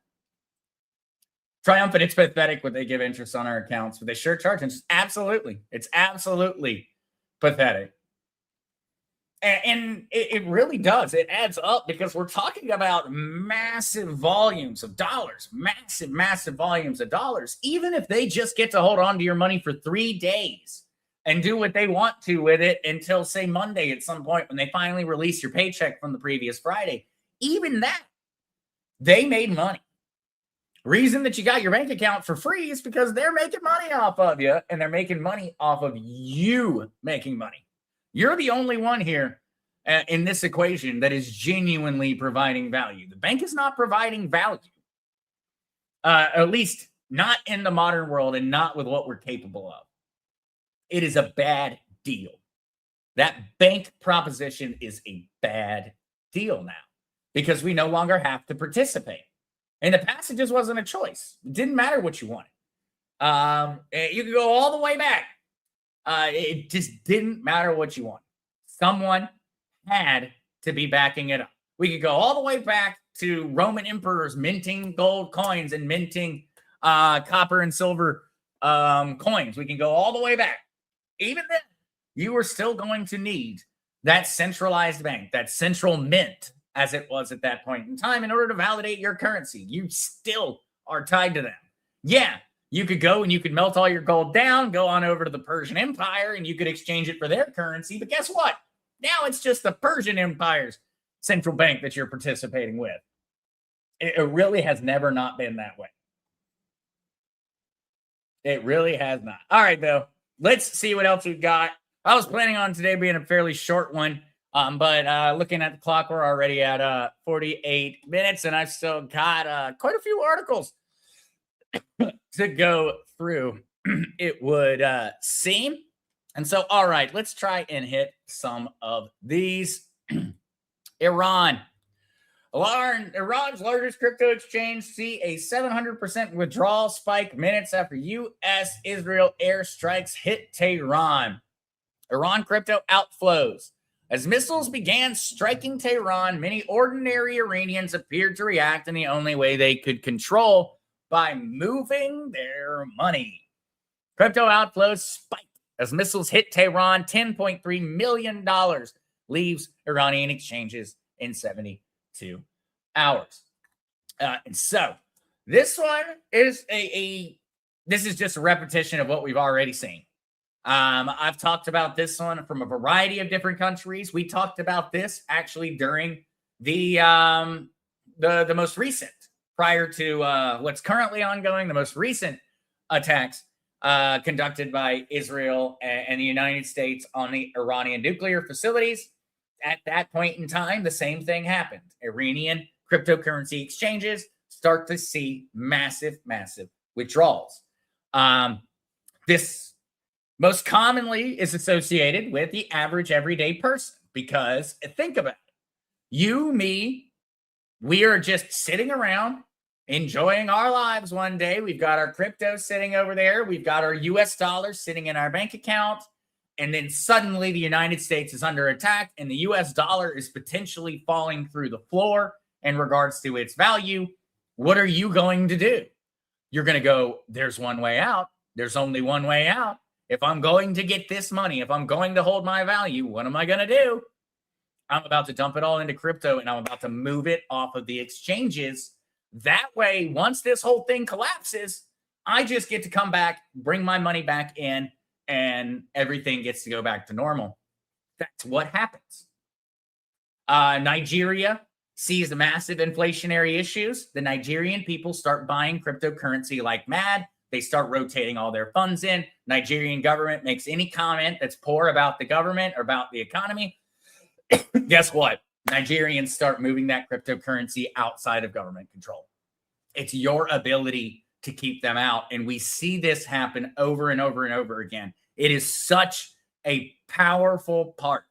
Triumphant, it's pathetic what they give interest on our accounts, but they sure charge interest. Absolutely. It's absolutely pathetic. And it really does. It adds up, because we're talking about massive volumes of dollars, massive volumes of dollars. Even if they just get to hold on to your money for 3 days and do what they want to with it until, say, Monday at some point when they finally release your paycheck from the previous Friday, even that, they made money. Reason that you got your bank account for free is because they're making money off of you, and they're making money off of you making money. You're the only one here in this equation that is genuinely providing value. The bank is not providing value, at least not in the modern world and not with what we're capable of. It is a bad deal. That bank proposition is a bad deal now, because we no longer have to participate. In the past, it just wasn't a choice. It didn't matter what you wanted. You could go all the way back. It just didn't matter what you want. Someone had to be backing it up. We could go all the way back to Roman emperors minting gold coins and minting copper and silver coins. We can go all the way back. Even then, you were still going to need that centralized bank, that central mint, as it was at that point in time, in order to validate your currency. You still are tied to them. Yeah. You could go and you could melt all your gold down, go on over to the Persian Empire, and you could exchange it for their currency. But guess what? Now it's just the Persian Empire's central bank that you're participating with. It really has never not been that way. It really has not. All right, though. Let's see what else we've got. I was planning on today being a fairly short one, but looking at the clock, we're already at 48 minutes, and I've still got quite a few articles to go through, it would seem. And so, all right, let's try and hit some of these. Iran's largest crypto exchange see a 700% withdrawal spike minutes after U.S.-Israel airstrikes hit Tehran. Iran crypto outflows. As missiles began striking Tehran, many ordinary Iranians appeared to react in the only way they could control, by moving their money. Crypto outflows spiked as missiles hit Tehran. $10.3 million leaves Iranian exchanges in 72 hours. And so this one is this is just a repetition of what we've already seen. I've talked about this one from a variety of different countries. We talked about this actually during the most recent, prior to what's currently ongoing, the most recent attacks conducted by Israel and the United States on the Iranian nuclear facilities. At that point in time, the same thing happened. Iranian cryptocurrency exchanges start to see massive, massive withdrawals. This most commonly is associated with the average everyday person because think about it. You, me, we are just sitting around enjoying our lives one day. We've got our crypto sitting over there. We've got our US dollars sitting in our bank account. And then suddenly the United States is under attack and the US dollar is potentially falling through the floor in regards to its value. What are you going to do? You're going to go, there's one way out. There's only one way out. If I'm going to get this money, if I'm going to hold my value, what am I going to do? I'm about to dump it all into crypto and I'm about to move it off of the exchanges. That way, once this whole thing collapses, I just get to come back, bring my money back in, and everything gets to go back to normal. That's what happens. Nigeria sees the massive inflationary issues. The Nigerian people start buying cryptocurrency like mad. They start rotating all their funds in. Nigerian government makes any comment that's poor about the government or about the economy. Guess what? Nigerians start moving that cryptocurrency outside of government control. It's your ability to keep them out. And we see this happen over and over and over again. It is such a powerful part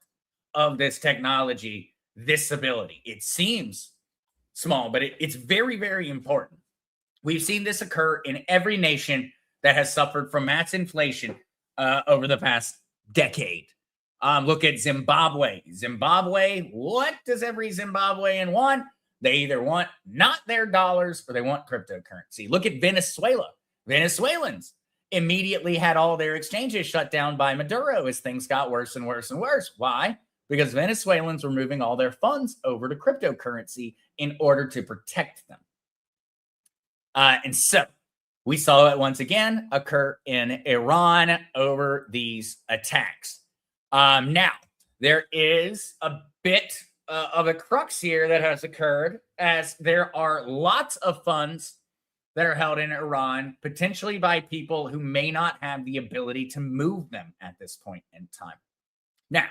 of this technology, this ability. It seems small, but it's very, very important. We've seen this occur in every nation that has suffered from mass inflation over the past decade. Look at Zimbabwe. Zimbabwe, what does every Zimbabwean want? They either want not their dollars or they want cryptocurrency. Look at Venezuela. Venezuelans immediately had all their exchanges shut down by Maduro as things got worse and worse and worse. Why? Because Venezuelans were moving all their funds over to cryptocurrency in order to protect them. And so we saw it once again occur in Iran over these attacks. Now, there is a bit of a crux here that has occurred, as there are lots of funds that are held in Iran, potentially by people who may not have the ability to move them at this point in time. Now,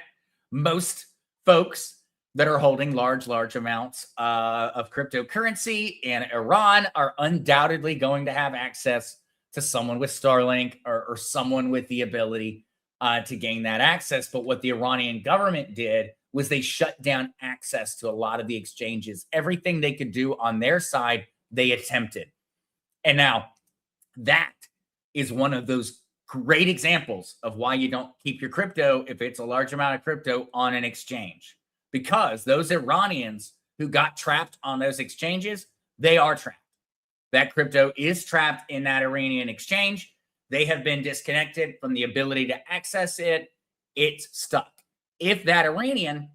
most folks that are holding large amounts of cryptocurrency in Iran are undoubtedly going to have access to someone with Starlink or someone with the ability to gain that access. But what the Iranian government did was they shut down access to a lot of the exchanges. Everything they could do on their side, they attempted. And now that is one of those great examples of why you don't keep your crypto, if it's a large amount of crypto, on an exchange. Because those Iranians who got trapped on those exchanges, they are trapped. That crypto is trapped in that Iranian exchange. They have been disconnected from the ability to access it. It's stuck. If that Iranian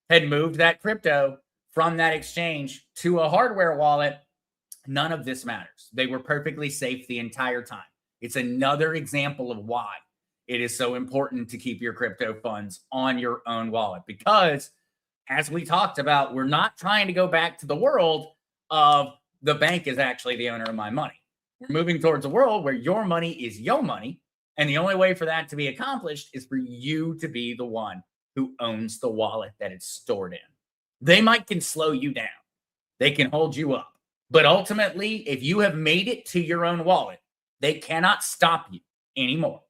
had moved that crypto from that exchange to a hardware wallet, none of this matters. They were perfectly safe the entire time. It's another example of why it is so important to keep your crypto funds on your own wallet. Because as we talked about, we're not trying to go back to the world of the bank is actually the owner of my money. We're moving towards a world where your money is your money. And the only way for that to be accomplished is for you to be the one who owns the wallet that it's stored in. They can slow you down. They can hold you up. But ultimately, if you have made it to your own wallet, they cannot stop you anymore.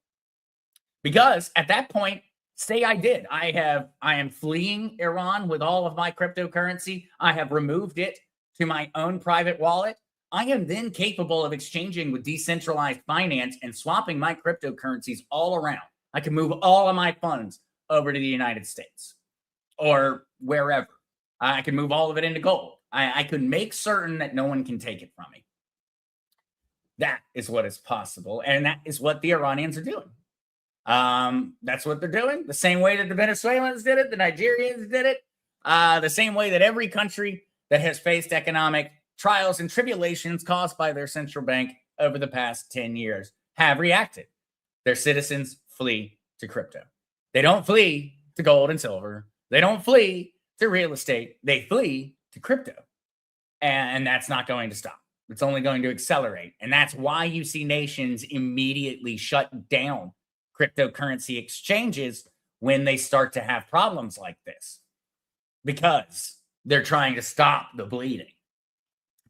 Because at that point, say I did. I am fleeing Iran with all of my cryptocurrency. I have removed it to my own private wallet. I am then capable of exchanging with decentralized finance and swapping my cryptocurrencies all around. I can move all of my funds over to the United States or wherever. I can move all of it into gold. I could make certain that no one can take it from me. That is what is possible. And that is what the Iranians are doing. That's what they're doing. The same way that the Venezuelans did it, the Nigerians did it, the same way that every country that has faced economic trials and tribulations caused by their central bank over the past 10 years have reacted. Their citizens flee to crypto. They don't flee to gold and silver. They don't flee to real estate. They flee to crypto. And that's not going to stop. It's only going to accelerate. And that's why you see nations immediately shut down cryptocurrency exchanges when they start to have problems like this, because they're trying to stop the bleeding.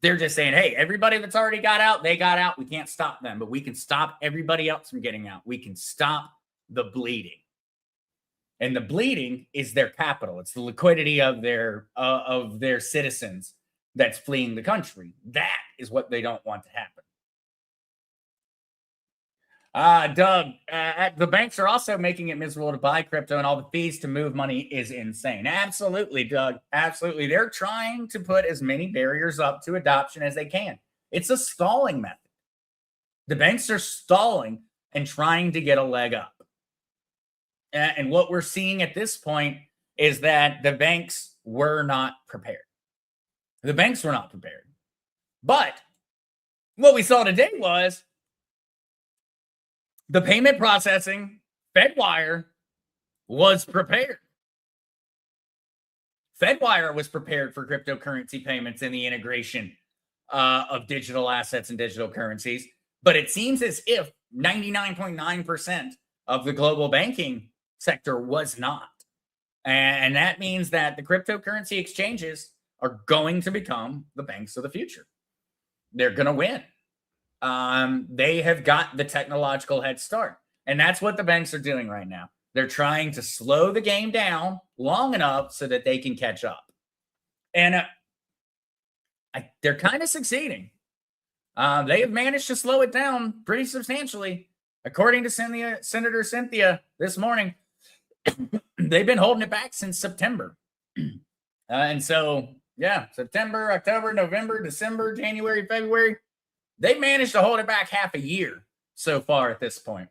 They're just saying, hey, everybody that's already got out, they got out. We can't stop them, but we can stop everybody else from getting out. We can stop the bleeding. And the bleeding is their capital. It's the liquidity of their citizens that's fleeing the country. That is what they don't want to happen. Doug, the banks are also making it miserable to buy crypto, and all the fees to move money is insane. Absolutely, Doug. Absolutely. They're trying to put as many barriers up to adoption as they can. It's a stalling method. The banks are stalling and trying to get a leg up. And what we're seeing at this point is that the banks were not prepared. The banks were not prepared. But what we saw today was the payment processing, Fedwire, was prepared. Fedwire was prepared for cryptocurrency payments and the integration of digital assets and digital currencies. But it seems as if 99.9% of the global banking sector was not. And that means that the cryptocurrency exchanges are going to become the banks of the future. They're going to win. They have got the technological head start. And that's what the banks are doing right now. They're trying to slow the game down long enough so that they can catch up. And they're kind of succeeding. They have managed to slow it down pretty substantially. According to Senator Cynthia this morning, they've been holding it back since September. And so, yeah, September, October, November, December, January, February. They managed to hold it back half a year so far at this point.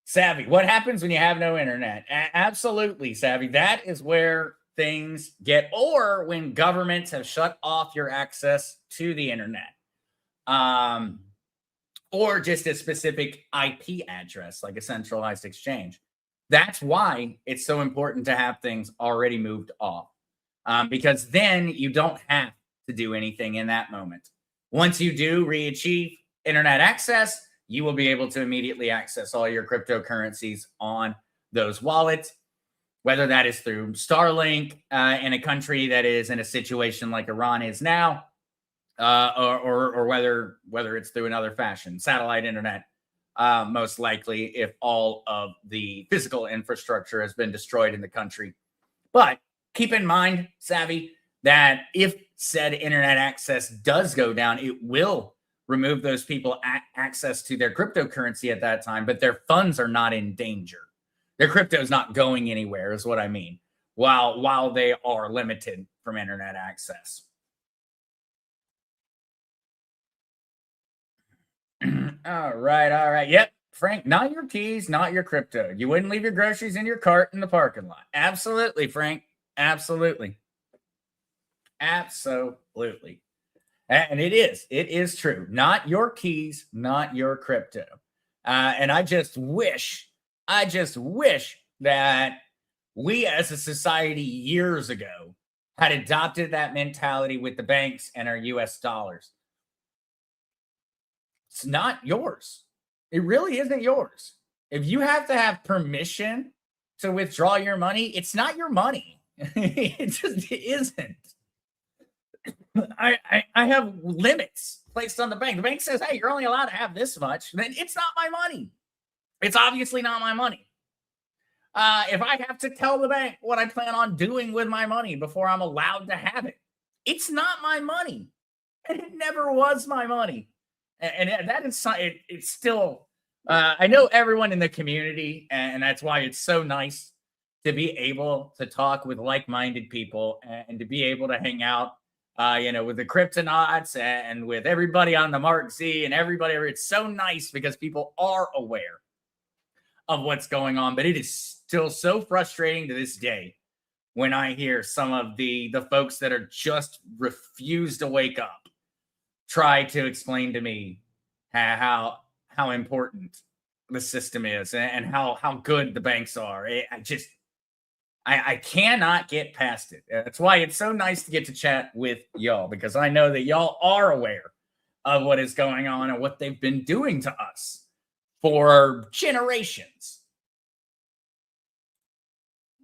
Savvy, what happens when you have no internet? Absolutely, Savvy. That is where things get, or when governments have shut off your access to the internet. Or just a specific IP address, like a centralized exchange. That's why it's so important to have things already moved off. Because then you don't have to do anything in that moment. Once you do achieve internet access, you will be able to immediately access all your cryptocurrencies on those wallets, whether that is through Starlink in a country that is in a situation like Iran is now, or whether it's through another fashion, satellite internet, most likely, if all of the physical infrastructure has been destroyed in the country. But keep in mind, Savvy, that if said internet access does go down, it will remove those people access to their cryptocurrency at that time, but their funds are not in danger. Their crypto is not going anywhere, is what I mean, while they are limited from internet access. All right. Yep, Frank, not your keys, not your crypto. You wouldn't leave your groceries in your cart in the parking lot. Absolutely, Frank. Absolutely. And it is true. Not your keys, not your crypto. And I just wish that we as a society years ago had adopted that mentality with the banks and our US dollars. It's not yours. It really isn't yours. If you have to have permission to withdraw your money, it's not your money. It just isn't. I have limits placed on the bank. The bank says, hey, you're only allowed to have this much. Then it's not my money. It's obviously not my money. If I have to tell the bank what I plan on doing with my money before I'm allowed to have it, it's not my money. And it never was my money. And that is, it's still, I know everyone in the community, and that's why it's so nice to be able to talk with like-minded people and to be able to hang out, with the Kryptonauts and with everybody on the Mark Z and everybody. It's so nice because people are aware of what's going on, but it is still so frustrating to this day when I hear some of the folks that are just refuse to wake up try to explain to me how important the system is and how good the banks are. I cannot get past it. That's why it's so nice to get to chat with y'all, because I know that y'all are aware of what is going on and what they've been doing to us for generations.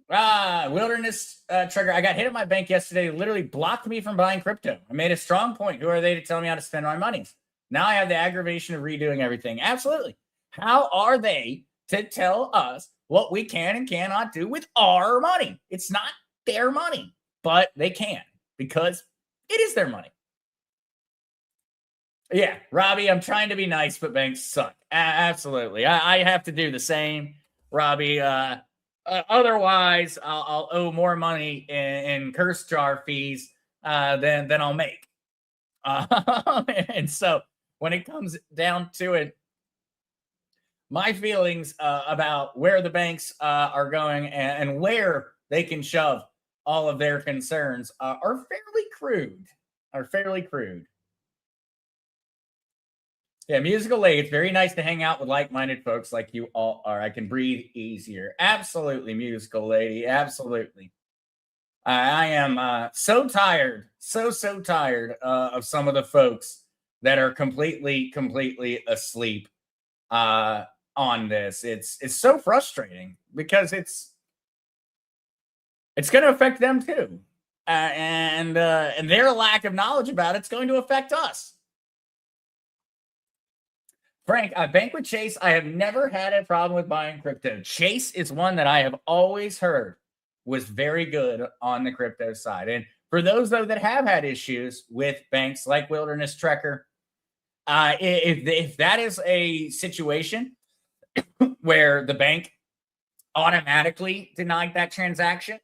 Wilderness Trigger. I got hit at my bank yesterday. Literally blocked me from buying crypto. I made a strong point. Who are they to tell me how to spend my money? Now I have the aggravation of redoing everything. Absolutely. How are they to tell us what we can and cannot do with our money? It's not their money, but they can because it is their money. Yeah, Robbie, I'm trying to be nice, but banks suck. Absolutely. I have to do the same, Robbie. Otherwise, I'll owe more money in curse jar fees than I'll make. And so when it comes down to it, my feelings about where the banks are going and where they can shove all of their concerns are fairly crude. Yeah, Musical Lake. It's very nice to hang out with like-minded folks like you all are. I can breathe easier. Absolutely, Musical Lady. Absolutely. I am so tired, so tired of some of the folks that are completely asleep on this. It's so frustrating because it's going to affect them too, and their lack of knowledge about it's going to affect us. Frank, I bank with Chase. I have never had a problem with buying crypto. Chase is one that I have always heard was very good on the crypto side. And for those, though, that have had issues with banks like Wilderness Trekker, if that is a situation where the bank automatically denied that transaction,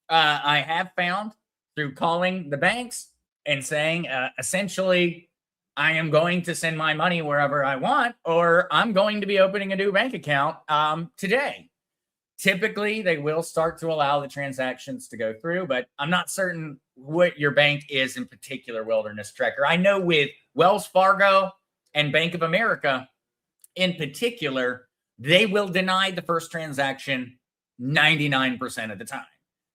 I have found through calling the banks and saying, essentially, I am going to send my money wherever I want, or I'm going to be opening a new bank account today. Typically, they will start to allow the transactions to go through, but I'm not certain what your bank is in particular, Wilderness Trekker. I know with Wells Fargo and Bank of America in particular, they will deny the first transaction 99% of the time.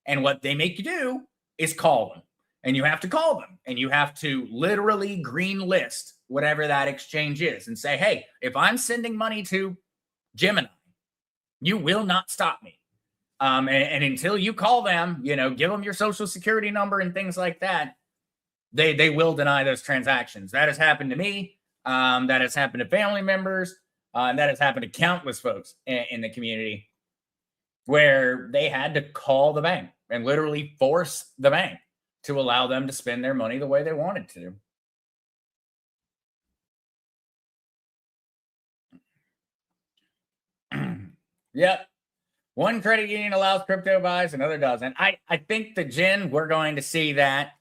And what they make you do is call them. And you have to call them and you have to literally green list whatever that exchange is and say, hey, if I'm sending money to Gemini, you will not stop me. And until you call them, give them your social security number and things like that, they will deny those transactions. That has happened to me. That has happened to family members. That has happened to countless folks in the community where they had to call the bank and literally force the bank to allow them to spend their money the way they wanted to. Yep. One credit union allows crypto buys, another doesn't. I think the Gen, we're going to see that.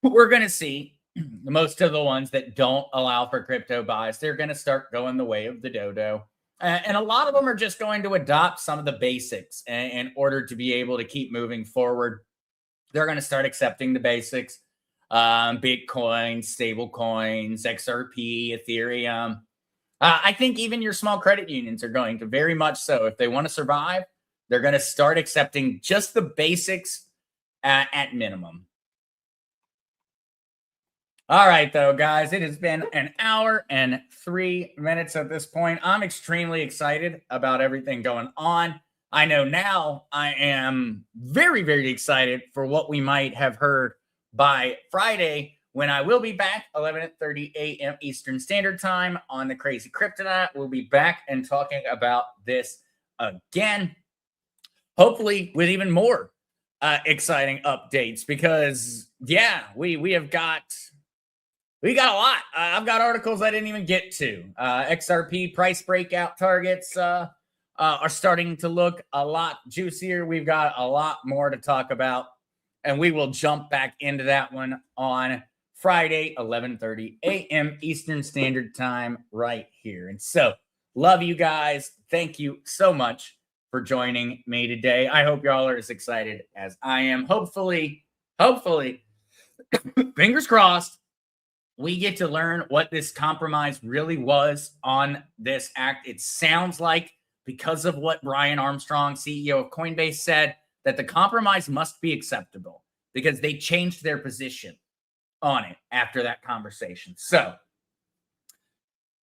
We're going to see most of the ones that don't allow for crypto buys, they're going to start going the way of the dodo. And a lot of them are just going to adopt some of the basics in order to be able to keep moving forward. They're going to start accepting the basics, Bitcoin, stable coins, XRP, Ethereum. I think even your small credit unions are going to very much so. If they want to survive, they're going to start accepting just the basics at minimum. All right, though, guys, it has been an hour and 3 minutes at this point. I'm extremely excited about everything going on. I know now I am very excited for what we might have heard by Friday when I will be back 11:30 a.m. Eastern Standard Time on the Crazy Kryptonaut. We'll be back and talking about this again, hopefully with even more exciting updates because, yeah, we have got a lot. I've got articles I didn't even get to. XRP price breakout targets are starting to look a lot juicier. We've got a lot more to talk about, and we will jump back into that one on Friday, 11:30 a.m. Eastern Standard Time right here. And so, love you guys. Thank you so much for joining me today. I hope y'all are as excited as I am. Hopefully, fingers crossed, we get to learn what this compromise really was on this act. It sounds like, because of what Brian Armstrong, CEO of Coinbase, said, that the compromise must be acceptable because they changed their position on it after that conversation. So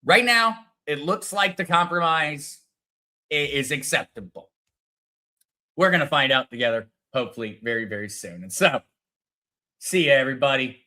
right now, it looks like the compromise is acceptable. We're going to find out together, hopefully, very, very soon. And so, see ya, everybody.